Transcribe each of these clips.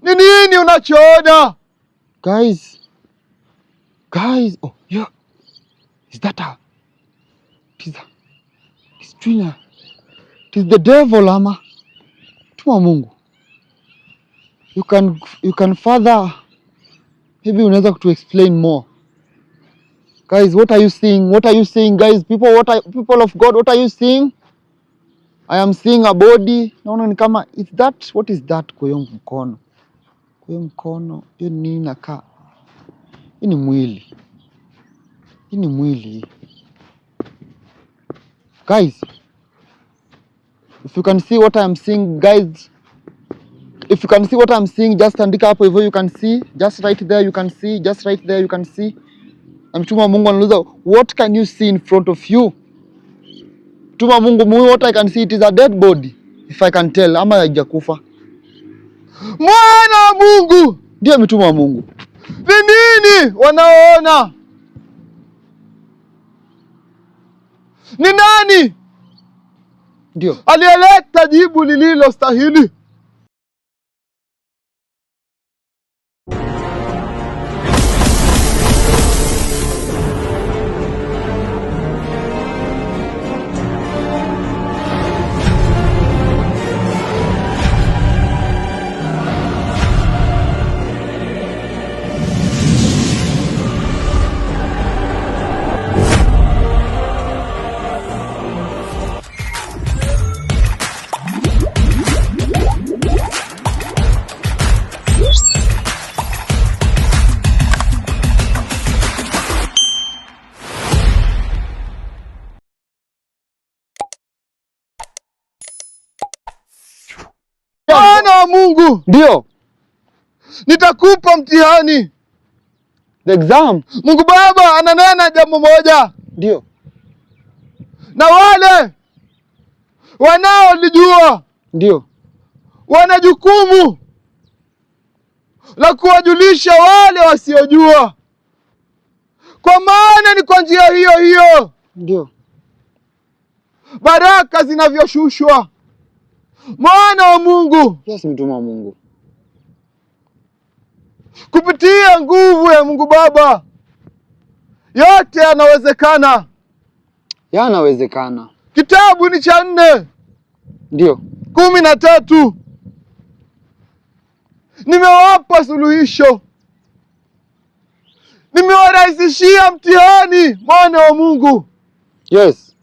Ni nini unachoona? Guys. Oh, yeah. Is that a... It's Trina. It is the devil, ama. Tuma Mungu. You can further. Maybe unaweza to explain more. Guys, what are you seeing? What are you seeing, guys? People of God, what are you seeing? I am seeing a body. Naona ni kama is that, what is that kwa hiyo mkono? Kwa hiyo mkono, hiyo nini nakaa? Hii ni mwili. Hii ni mwili. Guys, if you can see what I am seeing, guys, if you can see what I am seeing, just andika hapo hivyo, you can see, just right there you can see, just right there you can see. Mtuma Mungu anauliza, what can you see in front of you? Mtuma Mungu, what I can see, it is a dead body, if I can tell, ama haijakufa. Mwana wa Mungu, ndio mtuma Mungu. Ni nini wanaona? Ni nani? Ndio aliyeleta jibu lililo stahili? Bwana wa Mungu, ndio nitakupa mtihani. The exam. Mungu Baba ananena jambo moja. Ndio. Na wale wanaolijua, ndio, wana jukumu la kuwajulisha wale wasiojua, kwa maana ni kwa njia hiyo hiyo ndio baraka zinavyoshushwa. Mwana wa Mungu, yes, mtuma wa Mungu, kupitia nguvu ya Mungu Baba, yote yanawezekana. Yanawezekana. Kitabu ni cha 4. Ndio. 13. Nimewapa suluhisho. Nimewarahisishia mtihani, mwana wa Mungu. Yes.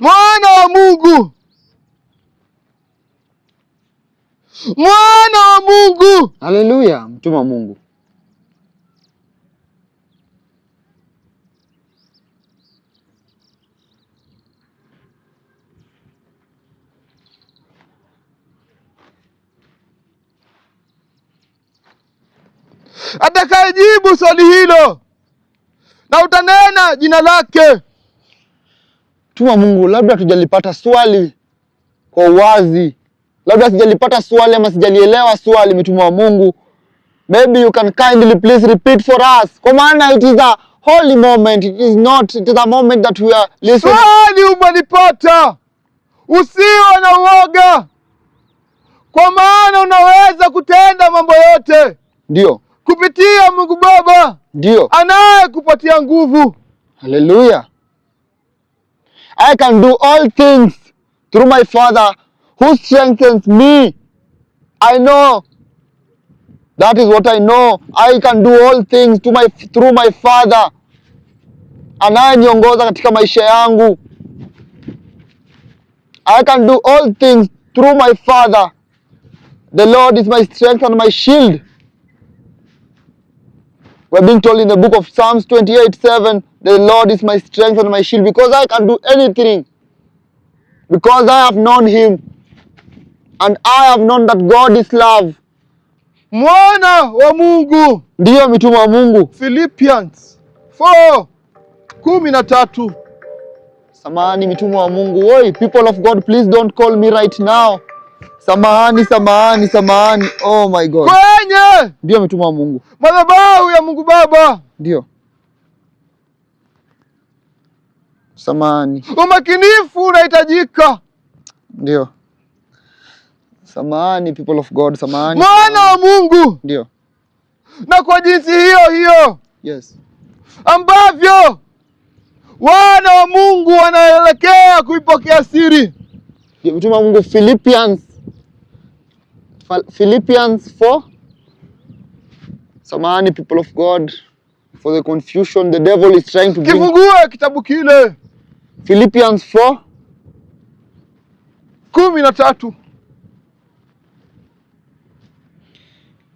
Mwana wa Mungu. Mwana wa Mungu. Haleluya, mtuma wa Mungu. Atakayejibu swali hilo na utanena jina lake. Tuma Mungu, labda tujalipata swali kwa uwazi. Labda sijalipata swali ama sijalielewa swali, mtuma wa Mungu. Maybe you can kindly please repeat for us. Kwa maana it is a holy moment. It is a moment that we are listening. Swali umelipata. Usiwe na uoga. Kwa maana unaweza kutenda mambo yote. Ndio. Kupitia Mungu Baba. Ndio. Anayekupatia nguvu. Hallelujah. I can do all things through my Father who strengthens me. I know. That is what I know. I can do all things through my Father. Anayeniongoza katika maisha yangu. I can do all things through my Father. The Lord is my strength and my shield. We're being told in the book of Psalms 28:7, the Lord is my strength and my shield, because I can do anything. Because I have known Him. And I have known that God is love. Mwana wa Mungu. Ndiyo mitume wa Mungu. Philippians 4:13. Samahani mitume wa Mungu. Oi, people of God, please don't call me right now. Samahani. Oh my God. Kwenye. Ndiyo mitume wa Mungu. Madhabahu ya Mungu Baba. Ndiyo. Samahani. Umakinifu unahitajika. Ndio. Samahani people of God, samahani. Mwana wa Mungu. Ndio. Na kwa jinsi hiyo Yes. ambavyo wana wa Mungu wanaelekea kuipokea siri. Mtume wa Mungu Philippians 4. Samahani people of God for the confusion the devil is trying to bring. Kifungue kitabu kile. Philippians 4:13.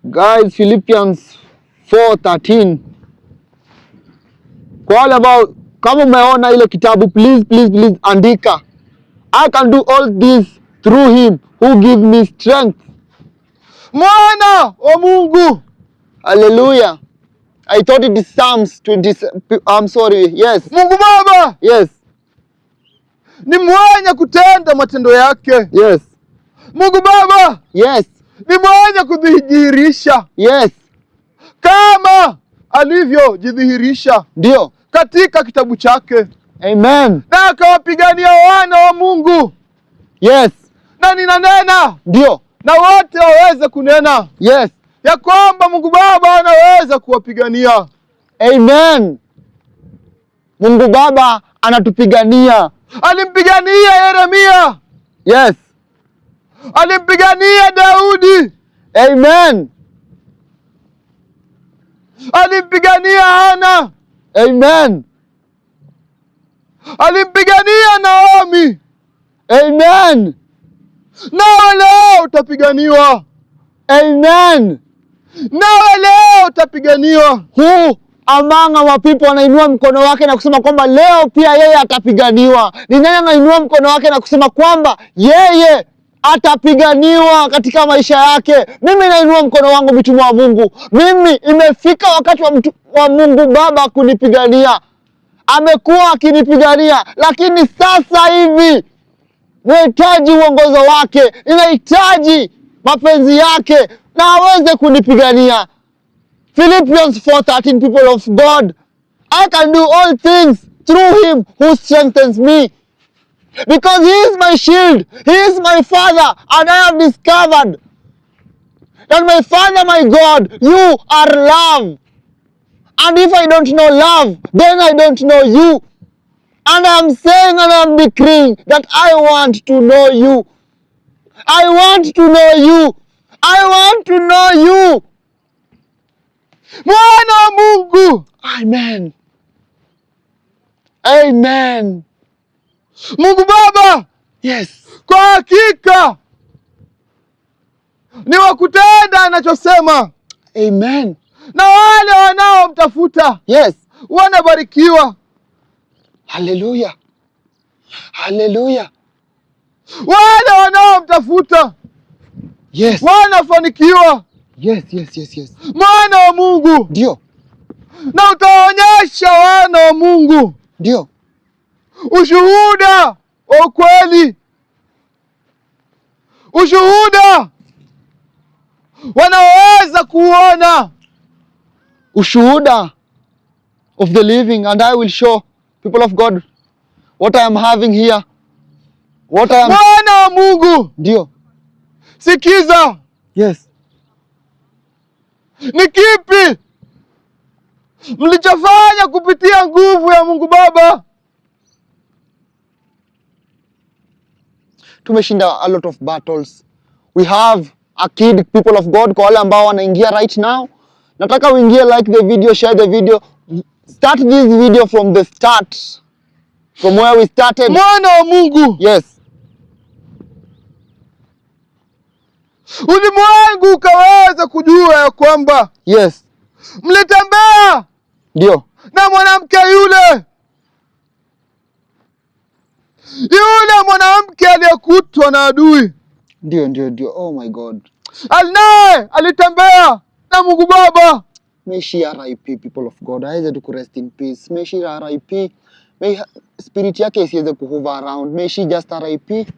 Guys, Philippians 4:13. Kwa wale ambao kama umeona ile kitabu, please andika. I can do all this through him who give me strength. Mwana wa Mungu. Hallelujah. I thought it is Psalms 20. I'm sorry. Yes. Mungu Baba. Yes. Ni mwenye kutenda matendo yake. Yes. Mungu Baba. Yes. Ni mwenye kudhihirisha. Yes. Kama alivyojidhihirisha. Ndio. Katika kitabu chake. Amen. Na akawapigania wana wa Mungu. Yes. Na ninanena. Ndio. Na wote waweze kunena. Yes. Ya kwamba Mungu Baba anaweza kuwapigania. Amen. Mungu Baba anatupigania. Alimpigania Yeremia. Yes. Alimpigania Daudi. Amen. Alimpigania Hana. Amen. Alimpigania Naomi. Amen. Nawe leo utapiganiwa. Amen. Nawe leo utapiganiwa. Who among our people anainua mkono wake na kusema kwamba leo pia yeye atapiganiwa? Ni nani anainua mkono wake na kusema kwamba yeye atapiganiwa katika maisha yake? Mimi nainua mkono wangu, mtume wa Mungu. Mimi imefika wakati wa Mungu Baba kunipigania. Amekuwa akinipigania, lakini sasa hivi nahitaji uongozo wake. Ninahitaji mapenzi yake na aweze kunipigania. Philippians 4:13, people of God. I can do all things through him who strengthens me. Because he is my shield, he is my father, and I have discovered that my Father, my God, you are love. And if I don't know love, then I don't know you. And I'm saying and I'm decreeing that I want to know you. I want to know you. I want to know you. Mwana wa Mungu. Amen. Amen. Mungu Baba. Yes. Kwa hakika ni wa kutenda anachosema. Amen. Na wale wanaomtafuta. Yes. Wanabarikiwa. Hallelujah. Hallelujah. Wale wanaomtafuta. Yes. Wanafanikiwa. Yes. Mwana wa Mungu. Ndio. Na utaonyesha wana wa Mungu. Ndio. Ushuhuda wa ukweli. Ushuhuda wanaweza kuona. Ushuhuda of the living, and I will show people of God what I am having here. Mwana wa Mungu. Ndio. Sikiza. Yes. Ni kipi mlichofanya kupitia nguvu ya Mungu Baba? Tumeshinda a lot of battles. We have a kid, people of God. Kwa wale ambao wanaingia right now, nataka uingie, like the video, share the video, start this video from the start, from where we started. Mwana wa Mungu. Yes. Ulimwengu ukaweza kujua ya kwamba Yes. mlitembea Ndio. na mwanamke yule mwanamke aliyekutwa na adui. Ndio. Oh my God. Alinaye alitembea na Mungu Baba. May she RIP, people of God. Aweze to rest in peace. May she RIP. May spirit yake isiweze kuhover around. May she just RIP.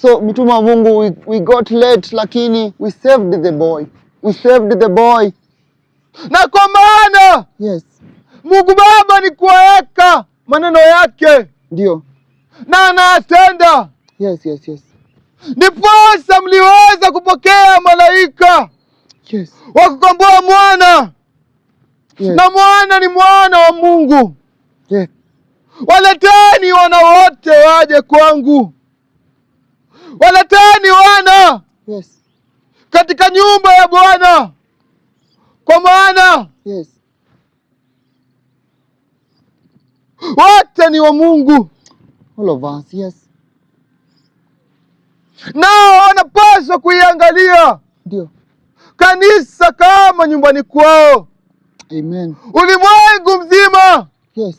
So mtume wa Mungu, we got late, lakini we saved the boy. Na kwa maana yes, Mungu Baba ni kuweka maneno yake ndio, na anatenda. yes, yes, yes, Ndiposa mliweza kupokea malaika yes, wa kukomboa mwana, yes, na mwana ni mwana wa Mungu. yes, Waleteni wana wote waje kwangu, waleteni wana yes, katika nyumba ya Bwana, kwa maana yes, wote ni wa Mungu, all of us, yes, nao wanapaswa kuiangalia ndio, kanisa kama nyumbani kwao. amen, Ulimwengu mzima yes,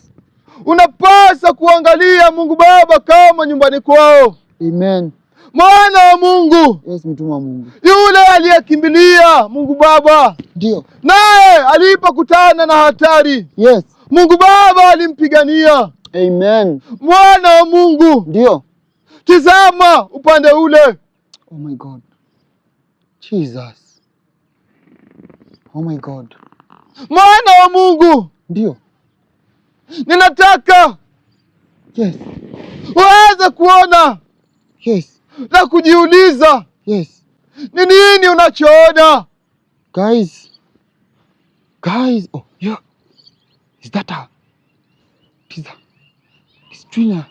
unapaswa kuangalia Mungu Baba kama nyumbani kwao. amen, Mwana wa Mungu, yes, mtume wa Mungu, yule aliyekimbilia Mungu Baba, ndio, naye alipokutana na hatari, yes, Mungu Baba alimpigania. amen, Mwana wa Mungu, ndio, tizama upande ule. oh my God, Jesus, oh my God, Mwana wa Mungu, ndio, ninataka yes, uweze kuona yes, na kujiuliza, yes, ni nini unachoona? guys, oh yeah, is that a, it's Trina,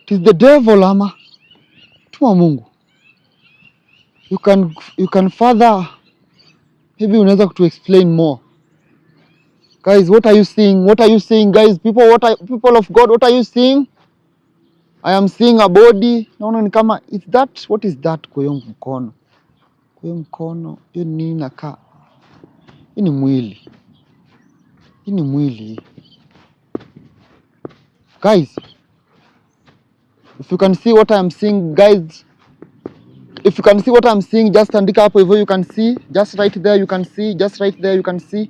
it is the devil ama, mtume wa Mungu, you can further, maybe unaweza to explain more. Guys, what are you seeing? What are you seeing, guys? People of God, what are you seeing? I am seeing a body. Naona ni kama, is that, what is that kwa hiyo mkono? Kwa hiyo mkono, hiyo nini nakaa? Hii ni mwili. Hii ni mwili. Guys, if you can see what I am seeing, guys, if you can see what I am seeing, just andika hapo hivyo, you can see, just right there you can see, just right there you can see.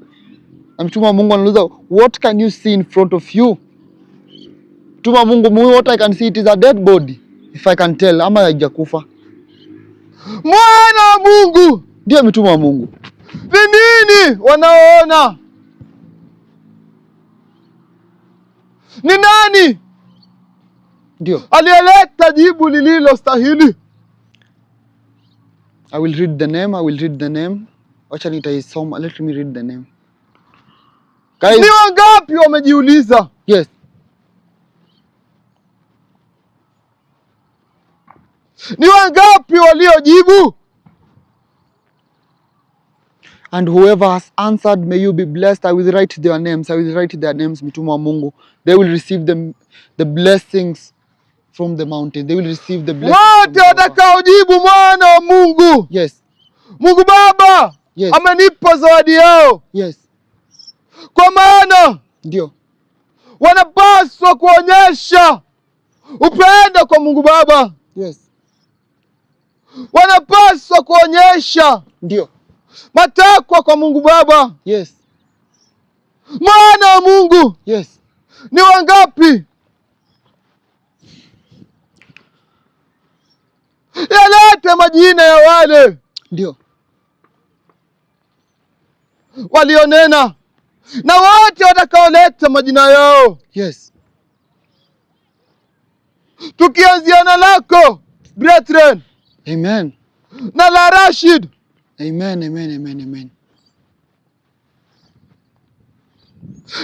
Na mtume wa Mungu anauliza, what can you see in front of you? Mtume wa Mungu, what I can see, it is a dead body, if I can tell, ama haijakufa. Mwana wa Mungu, ndio mtume wa Mungu. Ni nini wanaoona? Ni nani ndio aliyeleta jibu lililo stahili? I will read the name. Wacha nitaisoma. Let me read the name. Guys, ni wangapi wamejiuliza? Yes. Ni wangapi waliojibu? And whoever has answered, may you be blessed. I will write their names. Mitume wa Mungu. They will receive the blessings from the mountain. They will receive the blessings. Wote watakaojibu mwana wa Mungu. Yes. Mungu Baba, yes, amenipa zawadi yao. Yes. Kwa maana ndio wanapaswa kuonyesha upendo kwa Mungu Baba. Yes. Wanapaswa kuonyesha ndio matakwa kwa Mungu Baba. Yes. Mwana wa Mungu. Yes. Ni wangapi? Yalete majina ya wale ndio walionena na wote watakaoleta majina yao. Yes. Tukianzia na lako brethren. Amen. Na la Rashid. Amen, amen, amen, amen.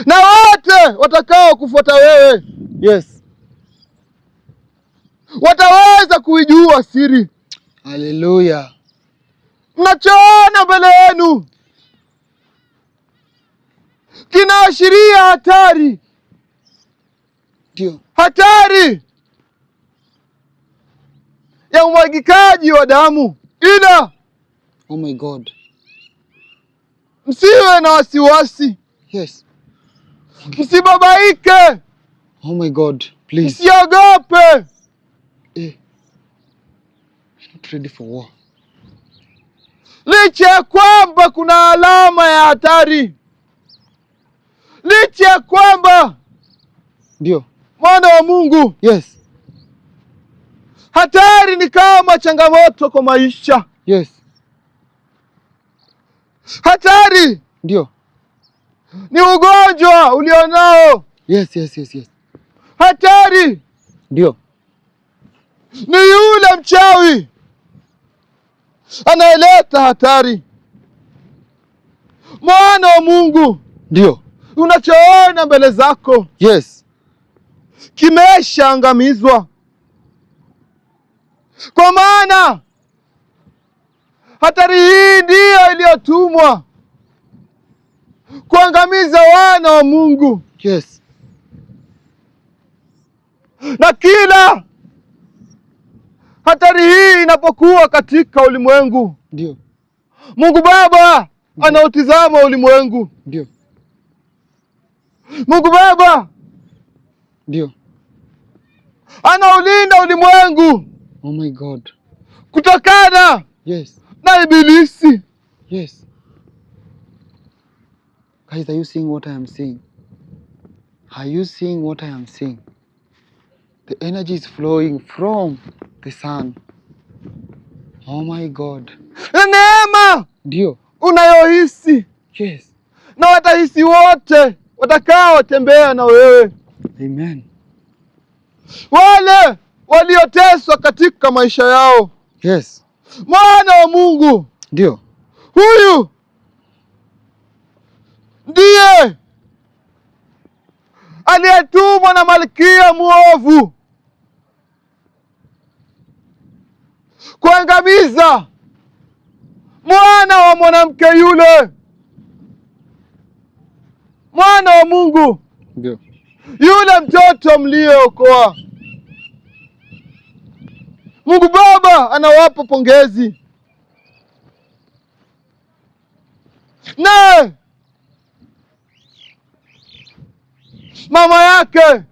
Na wote watakao kufuata wewe. Yes. Wataweza kuijua siri. Hallelujah. Mnachoona mbele yenu kinaashiria hatari. Ndio. Hatari ya umwagikaji wa damu. Ila oh my God, msiwe na wasiwasi. Yes. Msibabaike. Oh my God, please. Msiogope. I'm not ready for war. Licha ya kwamba kuna alama ya hatari. Licha ya kwamba ndio mwana wa Mungu. Yes. Hatari ni kama changamoto kwa maisha. Yes. Hatari ndio ni ugonjwa ulionao. Yes, yes, yes, yes. Hatari ndio ni yule mchawi anayeleta hatari. Mwana wa Mungu, ndio unachoona mbele zako, yes, kimeshaangamizwa. Kwa maana hatari hii ndiyo iliyotumwa kuangamiza wana wa Mungu. Yes. Na kila hatari hii inapokuwa katika ulimwengu, ndio Mungu Baba anautizama ulimwengu. Ndio. Mungu Baba ndio anaulinda ulimwengu. Oh my God. Kutokana yes na ibilisi. Yes. Guys, are you seeing what I am saying? Are you seeing what I am saying? The energy is flowing from the sun. Oh my God. Na neema ndio unayohisi, yes, na watahisi wote watakao tembea na wewe. Amen. Wale walioteswa katika maisha yao. Yes. Mwana wa Mungu, ndio huyu ndiye aliyetumwa na malkia muovu kuangamiza mwana wa mwanamke yule. Mwana wa Mungu, ndio yule mtoto mlieokoa. Mungu Baba anawapa pongezi. Na mama yake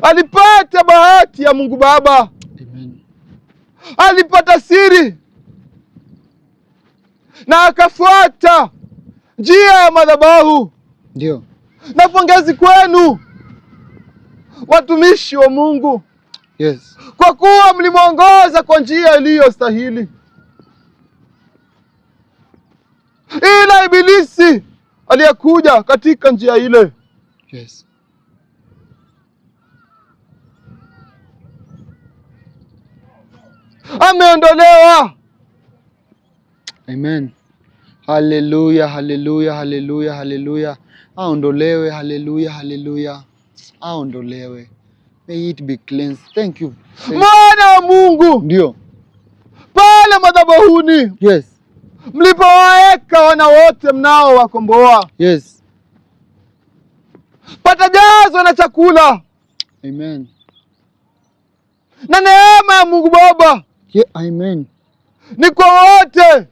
alipata bahati ya Mungu Baba. Amen. Alipata siri na akafuata njia ya madhabahu. Ndio. Na pongezi kwenu watumishi wa Mungu. Yes. Kwa kuwa mlimwongoza kwa njia iliyostahili. Ila ibilisi aliyekuja katika njia ile. Yes. Ameondolewa. Amen. Hallelujah, hallelujah, hallelujah, hallelujah. Aondolewe, hallelujah, hallelujah. Aondolewe. May it be cleansed. Thank you. Mwana wa Mungu. Ndio. Pale madhabahuni. Yes. Mlipowaweka wana wote mnao wakomboa. Yes. Patajazwa na chakula. Amen. Na neema ya Mungu Baba. Yeah, amen. Ni kwa wote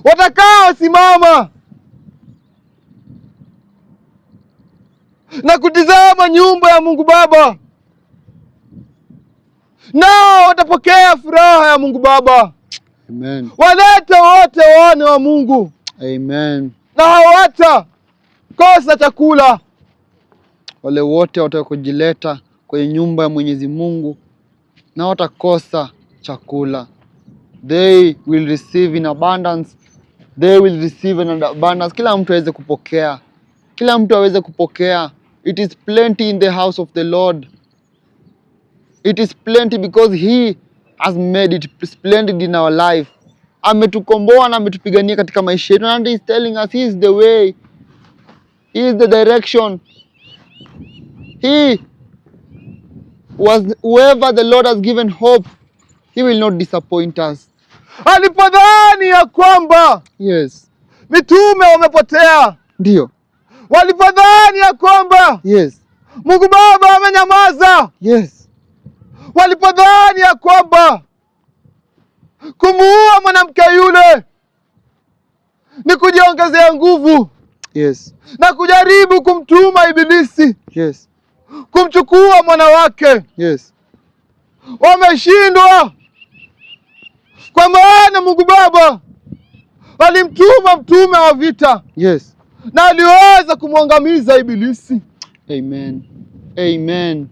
watakao simama na kutizama nyumba ya Mungu Baba, nao watapokea furaha ya Mungu Baba. Amen. Walete wote wana wa Mungu. Amen. Na hawata kosa chakula. Wale wote watakojileta kwenye nyumba ya Mwenyezi Mungu na watakosa chakula. They will receive in abundance. They will receive in abundance. Kila mtu aweze kupokea. Kila mtu aweze kupokea. It is plenty in the house of the Lord. It is plenty because He has made it splendid in our life. Ametukomboa na ametupigania katika maisha yetu. And He is telling us He is the way. He is the direction. He was whoever the Lord has given hope, He will not disappoint us. Alipodhani ya kwamba Yes. mitume wamepotea. Ndio. Walipodhani ya kwamba Yes. Mungu Baba amenyamaza. Yes. Walipodhani ya kwamba kumuua mwanamke yule ni kujiongezea nguvu. Yes. Na kujaribu kumtuma ibilisi. Yes. Kumchukua mwana wake. Yes. Wameshindwa. Kwa maana Mungu Baba alimtuma mtume wa vita. Yes. Na aliweza kumwangamiza ibilisi. Amen. Amen.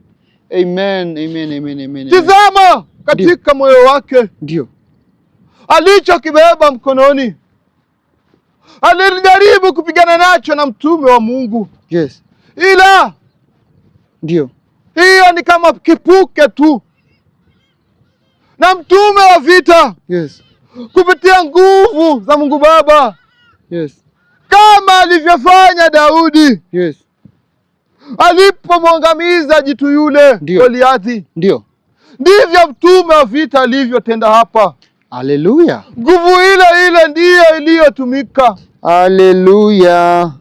Amen. Amen. Amen. Amen. Tizama katika moyo wake. Ndio. alichokibeba mkononi. Alijaribu kupigana nacho na mtume wa Mungu. Yes. Ila Ndio. hiyo ni kama kipuke tu. Na mtume wa vita, Yes. kupitia nguvu za Mungu Baba, Yes. kama alivyofanya Daudi, Yes. alipomwangamiza jitu yule Goliathi, Ndio. ndivyo mtume wa vita alivyotenda hapa. Haleluya. Nguvu ile ile ndiyo iliyotumika. Haleluya.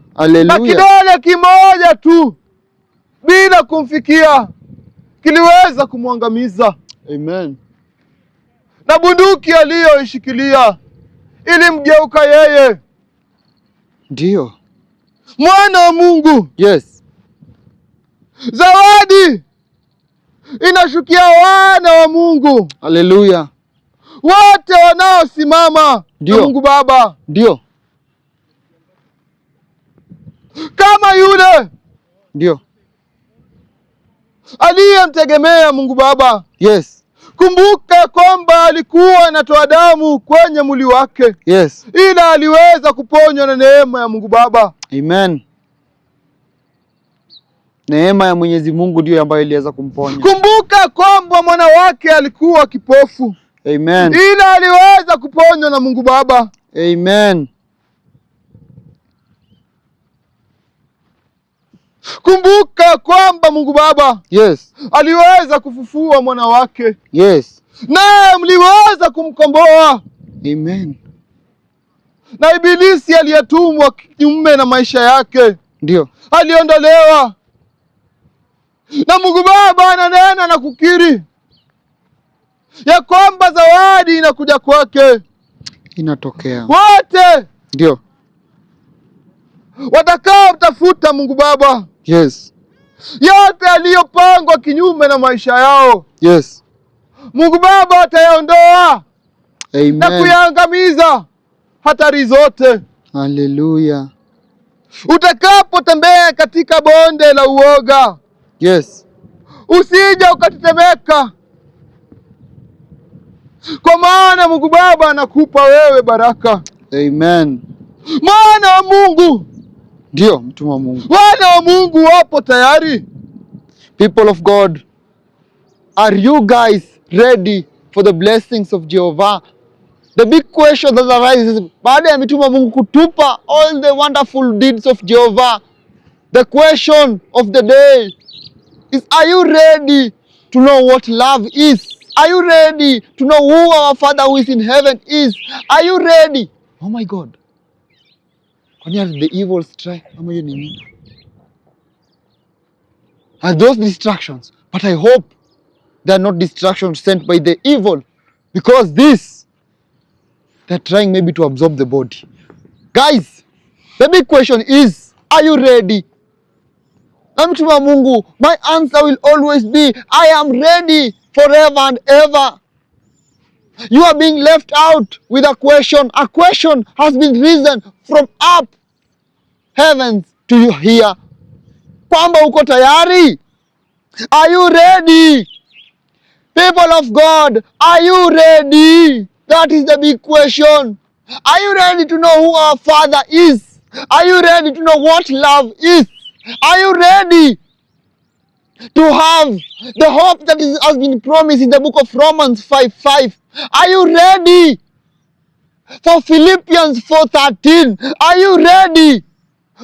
Na kidole kimoja tu bila kumfikia kiliweza kumwangamiza. Amen. Na bunduki aliyoishikilia ilimgeuka yeye. Ndio. Mwana wa Mungu. Yes. Zawadi inashukia wana wa Mungu. Haleluya. Wote wanaosimama na Mungu Baba. Ndio. Kama yule Ndio. aliyemtegemea Mungu Baba. Yes. Kumbuka kwamba alikuwa anatoa damu kwenye mwili wake. Yes. Ila aliweza kuponywa na neema ya Mungu Baba. Amen. Neema ya Mwenyezi Mungu ndiyo ambayo iliweza kumponya. Kumbuka kwamba mwana wake alikuwa kipofu. Amen. Ila aliweza kuponywa na Mungu Baba. Amen. Kumbuka kwamba Mungu Baba, yes, aliweza kufufua mwana wake. yes, Naye mliweza kumkomboa. amen. Na ibilisi aliyetumwa kinyume na maisha yake, Ndio, aliondolewa. Na Mungu Baba ananena na kukiri ya kwamba zawadi inakuja kwake. inatokea. Wote Ndio, watakao tafuta Mungu Baba, yes, yote aliyopangwa kinyume na maisha yao, yes, Mungu Baba atayaondoa na amen. kuyaangamiza hatari zote. Haleluya. Utakapotembea katika bonde la uoga, Yes, usije ukatetemeka, kwa maana Mungu Baba anakupa wewe baraka. amen. Mwana wa Mungu, Ndio, mtume wa Mungu. wana wa Mungu wapo tayari. People of God, are you guys ready for the blessings of Jehovah? The big question that arises, baada ya mitume wa Mungu kutupa all the wonderful deeds of Jehovah, the question of the day is, are you ready to know what love is? Are you ready to know who our Father who is in heaven is? Are you ready? Oh my God. Kwani are the evil strike? Ama hiyo ni nini? Are those distractions? But I hope they are not distractions sent by the evil, because this, they're trying maybe to absorb the body. Guys, the big question is, are you ready? Na mtume wa Mungu, my answer will always be, I am ready forever and ever. You are being left out with a question. A question has been risen from up heavens to you here. Kwamba uko tayari? Are you ready? People of God, are you ready? That is the big question. Are you ready to know who our Father is? Are you ready to know what love is? Are you ready to have the hope that has been promised in the book of Romans 5:5? Are you ready for Philippians 4:13? Are you ready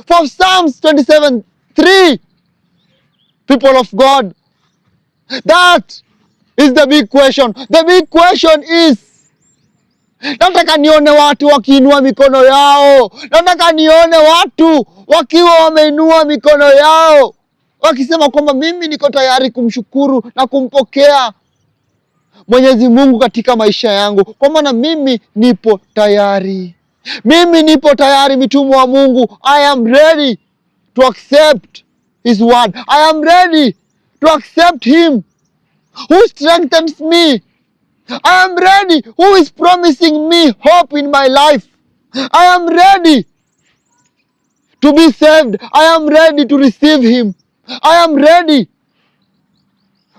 for Psalms 27:3? People of God, that is the big question. The big question is, nataka nione watu wakiinua mikono yao. Nataka nione watu wakiwa wameinua mikono yao, wakisema kwamba mimi niko tayari kumshukuru na kumpokea Mwenyezi Mungu katika maisha yangu, kwa maana mimi nipo tayari. Mimi nipo tayari, mitume wa Mungu. I am ready to accept His word. I am ready to accept Him who strengthens me. I am ready, who is promising me hope in my life. I am ready to be saved. I am ready to receive Him. I am ready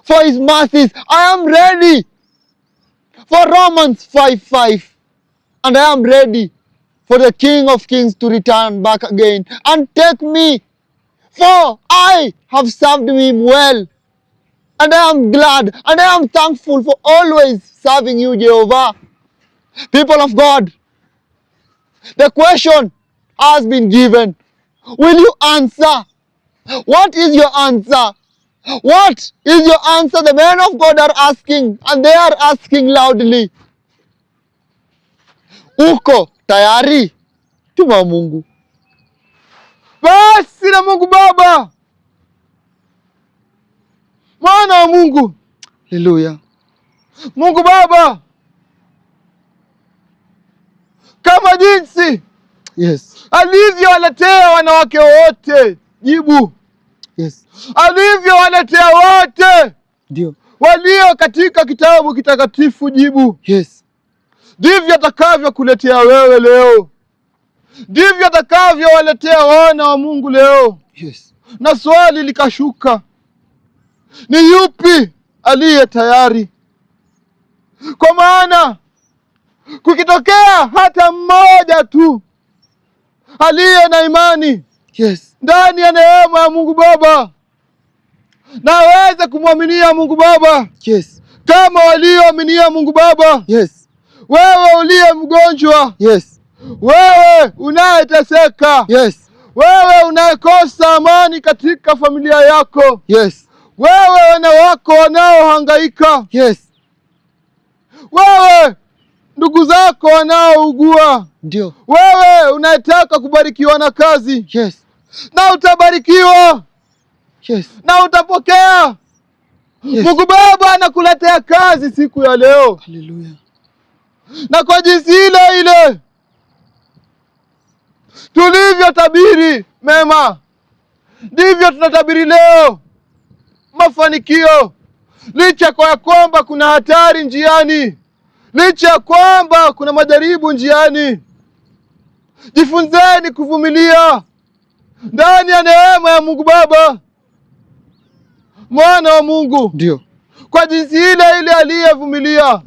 for His mercies. I am ready for Romans 5:5. and I am ready for the King of Kings to return back again and take me, for I have served him well. And I am glad and I am thankful for always serving you, Jehovah. People of God, the question has been given. Will you answer? What is your answer? What is your answer? The men of God are asking, and they are asking loudly. Uko tayari? Tuma Mungu. Basi na Mungu Baba, Mwana wa Mungu. Haleluya. Mungu Baba, kama jinsi alivyowaletea wanawake wote jibu, alivyowaletea wote ndio walio katika kitabu kitakatifu jibu, ndivyo atakavyokuletea wewe leo, ndivyo atakavyowaletea wana wa Mungu leo. Na swali likashuka, ni yupi aliye tayari? Kwa maana kukitokea hata mmoja tu aliye na imani ndani ya neema ya Mungu Baba, na aweze kumwaminia Mungu Baba kama walioaminia Mungu Baba. Wewe uliye mgonjwa, wewe unayeteseka, wewe unayekosa amani katika familia yako, wewe wana wako wanaohangaika, wewe ndugu zako wanaougua, ndio wewe unayetaka kubarikiwa na kazi, na utabarikiwa, na utapokea. Mungu Baba anakuletea kazi siku ya leo. Haleluya. Na kwa jinsi ile ile tulivyotabiri mema, ndivyo tunatabiri leo mafanikio. Licha kwa kwamba kuna hatari njiani, licha ya kwamba kuna majaribu njiani, jifunzeni kuvumilia ndani ya neema ya Mungu Baba, Mwana wa Mungu. Ndio. Kwa jinsi ile ile aliyevumilia,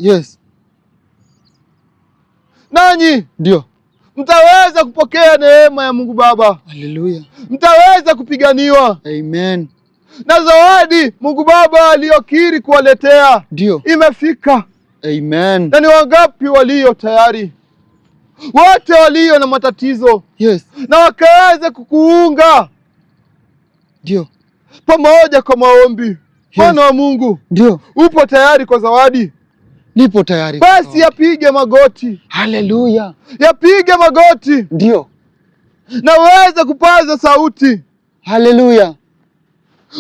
nanyi ndio mtaweza kupokea neema ya Mungu Baba. Haleluya. Mtaweza kupiganiwa. Amen. Na zawadi Mungu Baba aliyokiri kuwaletea ndio imefika. Amen. Na ni wangapi walio tayari? Wote walio na matatizo, na wakaweza kukuunga ndio pamoja kwa maombi. Mwana wa Mungu, ndio upo tayari kwa zawadi? Nipo tayari. Basi yapige magoti. Haleluya. Yapige magoti. Ndio. Na uweze kupaza sauti. Haleluya.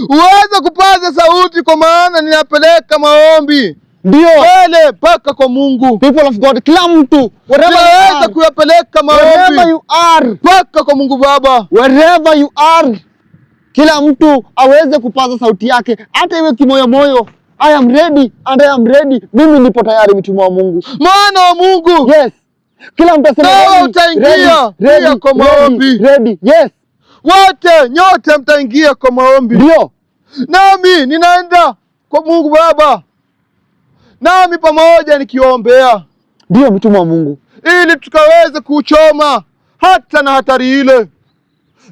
Uweze kupaza sauti, kwa maana ninapeleka maombi ndio wale mpaka kwa Mungu. People of God, kila mtu wherever kuyapeleka maombi you are mpaka kwa Mungu Baba. Wherever you are, kila mtu aweze kupaza sauti yake, hata iwe kimoyomoyo. I am ready and I am ready. Mimi nipo tayari, mtume wa Mungu, Mwana wa Mungu. Kila mtu aseme ready, utaingia ready, kwa maombi. Ready. Wote nyote mtaingia kwa maombi. Ndio. Nami ninaenda kwa Mungu Baba, nami pamoja nikiombea. Ndio, mtume wa Mungu, ili tukaweze kuchoma hata na hatari ile,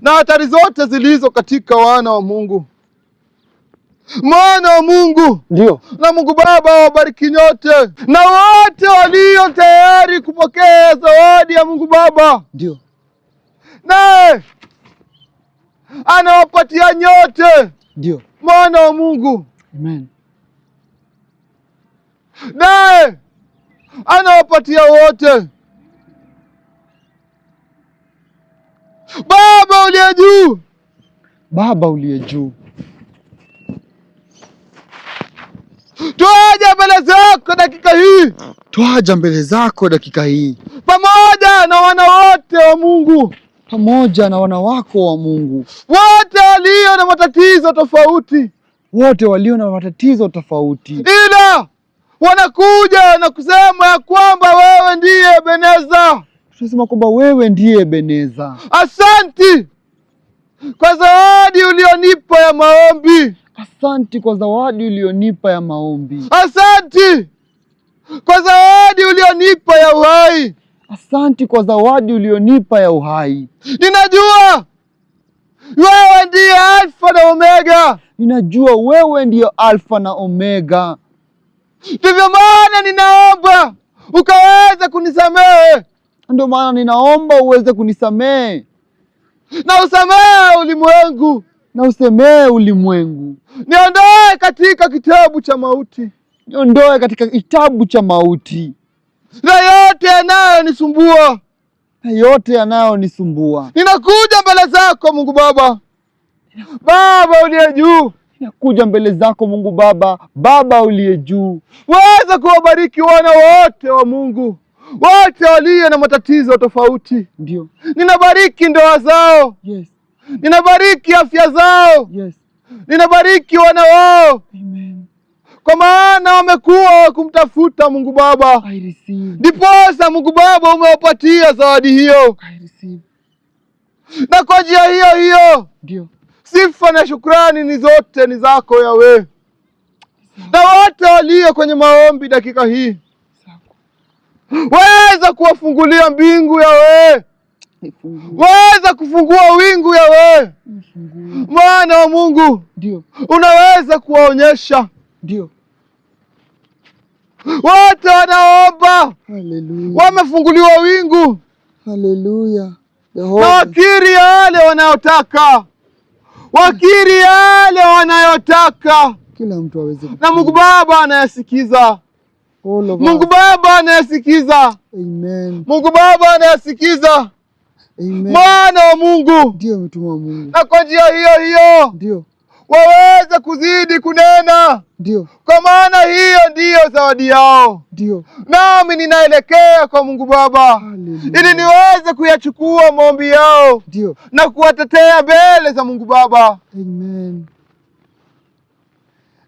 na hatari zote zilizo katika wana wa Mungu. Mwana wa Mungu. Ndio. Na Mungu Baba wabariki nyote, na wote walio tayari kupokea zawadi ya Mungu Baba. Ndio. Naye anawapatia nyote. Ndio. Mwana wa Mungu. Amen. Naye anawapatia wote. Baba uliye juu. Baba uliye juu, twaja mbele zako dakika hii. Twaja mbele zako dakika hii, pamoja na wana wote wa Mungu, pamoja na wana wako wa Mungu, wote walio na matatizo tofauti, wote walio na matatizo tofauti, ila wanakuja na kusema ya kwamba wewe ndiye Ebeneza. Tunasema kwamba wewe ndiye Ebeneza. Asanti kwa zawadi ulionipa ya maombi. Asanti kwa zawadi ulionipa ya maombi. Asanti kwa zawadi ulionipa ya uhai. Asanti kwa zawadi ulionipa ya uhai. Ninajua wewe ndiye Alfa na Omega. Ninajua wewe ndiyo Alfa na Omega. Ndivyo maana ninaomba ukaweze kunisamehe. Ndio maana ninaomba uweze kunisamehe. Na usamehe ulimwengu. Na usemee ulimwengu. Niondoe katika kitabu cha mauti. Niondoe katika kitabu cha mauti. Na yote yanayonisumbua. Na yote yanayonisumbua. Ninakuja mbele zako Mungu Baba. Baba uliye juu. Ninakuja mbele zako Mungu Baba. Baba uliye juu. Weza kuwabariki wana wote wa Mungu. Wote walio na matatizo tofauti. Ndio. Ninabariki ndoa zao. Yes. Ninabariki afya zao. Yes. Ninabariki wana wao. Amen. Kwa maana wamekuwa kumtafuta Mungu Baba. I receive. Ndiposa Mungu Baba umewapatia zawadi hiyo. I receive. Na kwa njia hiyo hiyo. Ndio. Sifa na shukrani ni zote ni zako Yahweh. Na wote walio kwenye maombi dakika hii. Weza kuwafungulia mbingu Yahweh. Weza kufungua wingu Yahweh. Mwana wa Mungu. Ndio. Unaweza kuwaonyesha. Ndio. Wote wanaomba. Hallelujah. Wamefunguliwa wingu. Hallelujah. Na wakiri yale wanayotaka. Wakiri yale wanayotaka. Kila mtu aweze. Na Mungu Baba anayasikiza. Mungu Baba anayasikiza. Amen. Mungu Baba anayasikiza. Amen. Mwana wa Mungu. Ndio mtume wa Mungu. Na kwa njia hiyo hiyo. Ndio. Waweze kuzidi kunena. Ndio. Kwa maana hiyo ndiyo zawadi yao. Ndio. Nami ninaelekea kwa Mungu Baba. Ili niweze kuyachukua maombi yao. Ndio. Na kuwatetea mbele za Mungu Baba. Amen.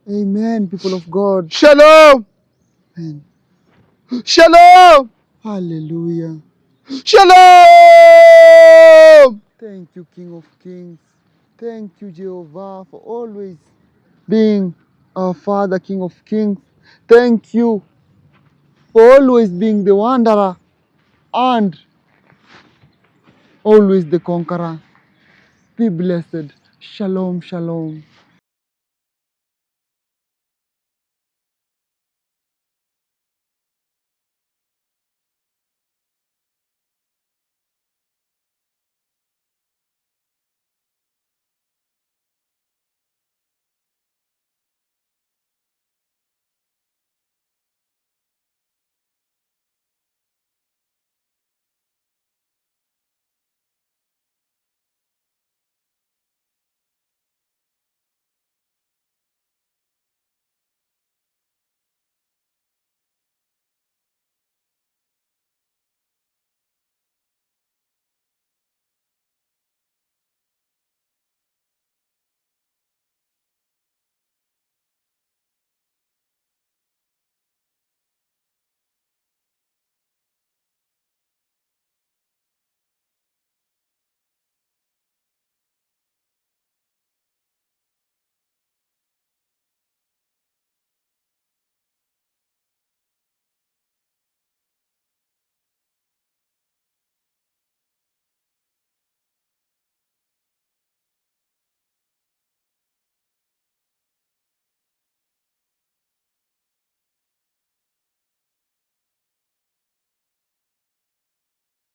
Amen, people of God. Shalom. Amen. Shalom. Hallelujah. Shalom. Thank you, King of Kings. Thank you, Jehovah, for always being our Father, King of Kings. Thank you for always being the wanderer and always the conqueror. Be blessed. Shalom, shalom.